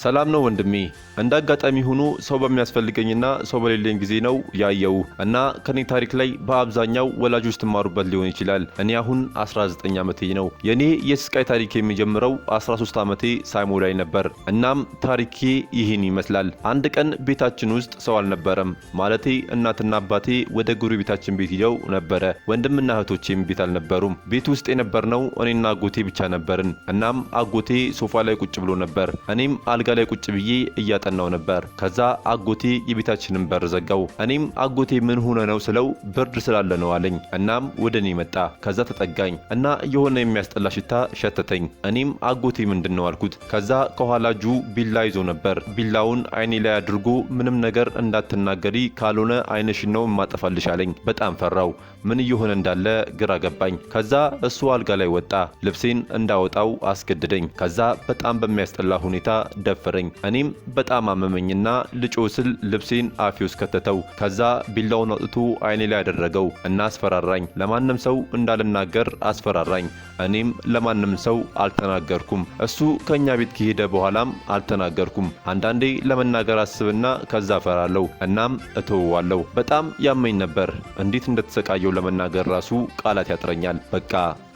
ሰላም ነው ወንድሜ እንዳጋጣሚ ሆኖ ሰው በሚያስፈልገኝና ሰው በሌለኝ ጊዜ ነው ያየው እና ከኔ ታሪክ ላይ በአብዛኛው ወላጆች ተማሩበት ሊሆን ይችላል። እኔ አሁን 19 ዓመቴ ነው። የኔ የስቃይ ታሪክ የሚጀምረው 13 ዓመቴ ሳይሞላኝ ነበር። እናም ታሪኬ ይህን ይመስላል። አንድ ቀን ቤታችን ውስጥ ሰው አልነበረም። ማለቴ እናትና አባቴ ወደ ጎረቤታችን ቤት ሄደው ነበረ። ወንድምና እህቶቼም ቤት አልነበሩም። ቤት ውስጥ የነበርነው እኔና አጎቴ ብቻ ነበርን። እናም አጎቴ ሶፋ ላይ ቁጭ ብሎ ነበር። እኔም አልጋ ላይ ቁጭ ብዬ እያጠናው ነበር። ከዛ አጎቴ የቤታችንን በር ዘጋው። እኔም አጎቴ ምን ሆነ ነው ስለው ብርድ ስላለ ነው አለኝ። እናም ወደኔ መጣ። ከዛ ተጠጋኝ እና የሆነ የሚያስጠላ ሽታ ሸተተኝ። እኔም አጎቴ ምንድነው አልኩት። ከዛ ከኋላ እጁ ቢላ ይዞ ነበር። ቢላውን አይኔ ላይ አድርጎ ምንም ነገር እንዳትናገሪ ካልሆነ አይንሽን ነው ማጠፋልሽ አለኝ። በጣም ፈራው። ምን እየሆነ እንዳለ ግራ ገባኝ። ከዛ እሱ አልጋ ላይ ወጣ። ልብሴን እንዳወጣው አስገድደኝ። ከዛ በጣም በሚያስጠላ ሁኔታ ደፈረኝ። እኔም በጣም አመመኝና ልጮ ስል ልብሴን አፌ ውስጥ ከተተው። ከዛ ቢላውን አውጥቶ አይኔ ላይ ያደረገው እና አስፈራራኝ። ለማንም ሰው እንዳልናገር አስፈራራኝ። እኔም ለማንም ሰው አልተናገርኩም። እሱ ከኛ ቤት ከሄደ በኋላም አልተናገርኩም። አንዳንዴ ለመናገር አስብና ከዛ ፈራለሁ። እናም እተወዋለሁ። በጣም ያመኝ ነበር። እንዴት እንደተሰቃየው ለመናገር ራሱ ቃላት ያጥረኛል። በቃ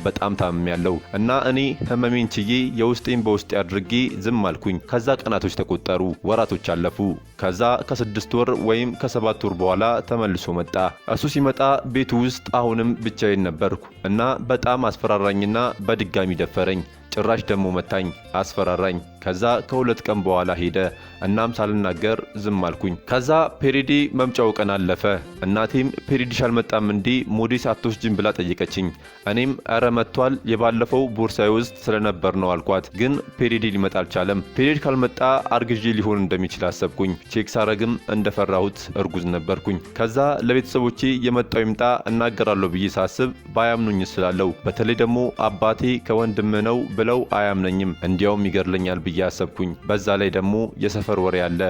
በጣም ታምሜያለሁ እና እኔ ህመሜን ችዬ የውስጤን በውስጤ አድርጌ ዝም አልኩኝ። ከዛ ቀናቶች ተቆጠሩ፣ ወራቶች አለፉ። ከዛ ከ6 ወር ወይም ከ7 ወር በኋላ ተመልሶ መጣ። እሱ ሲመጣ ቤቱ ውስጥ አሁንም ብቻዬን ነበርኩ እና በጣም አስፈራራኝና በድጋሚ ደፈረኝ። ጭራሽ ደሞ መታኝ፣ አስፈራራኝ። ከዛ ከ2 ቀን በኋላ ሄደ። እናም ሳልናገር ዝም አልኩኝ። ከዛ ፔሪዲ መምጫው ቀን አለፈ። እናቴም ፔሪዲሽ አልመጣም እንዴ ሞዴስ አትወስጂም ብላ ጠየቀችኝ። እኔም አረ መጥቷል፣ የባለፈው ቦርሳዬ ውስጥ ስለነበር ነው አልኳት። ግን ፔሪዲ ሊመጣ አልቻለም። ፔሪድ ካልመጣ አርግዤ ሊሆን እንደሚችል አሰብኩኝ። ቼክ ሳረግም እንደፈራሁት እርጉዝ ነበርኩኝ። ከዛ ለቤተሰቦቼ የመጣው ይምጣ እናገራለሁ ብዬ ሳስብ ባያምኑኝ ስላለው በተለይ ደግሞ አባቴ ከወንድም ነው ብለው አያምነኝም፣ እንዲያውም ይገርለኛል ብዬ አሰብኩኝ። በዛ ላይ ደግሞ የሰፈር ወሬ አለ።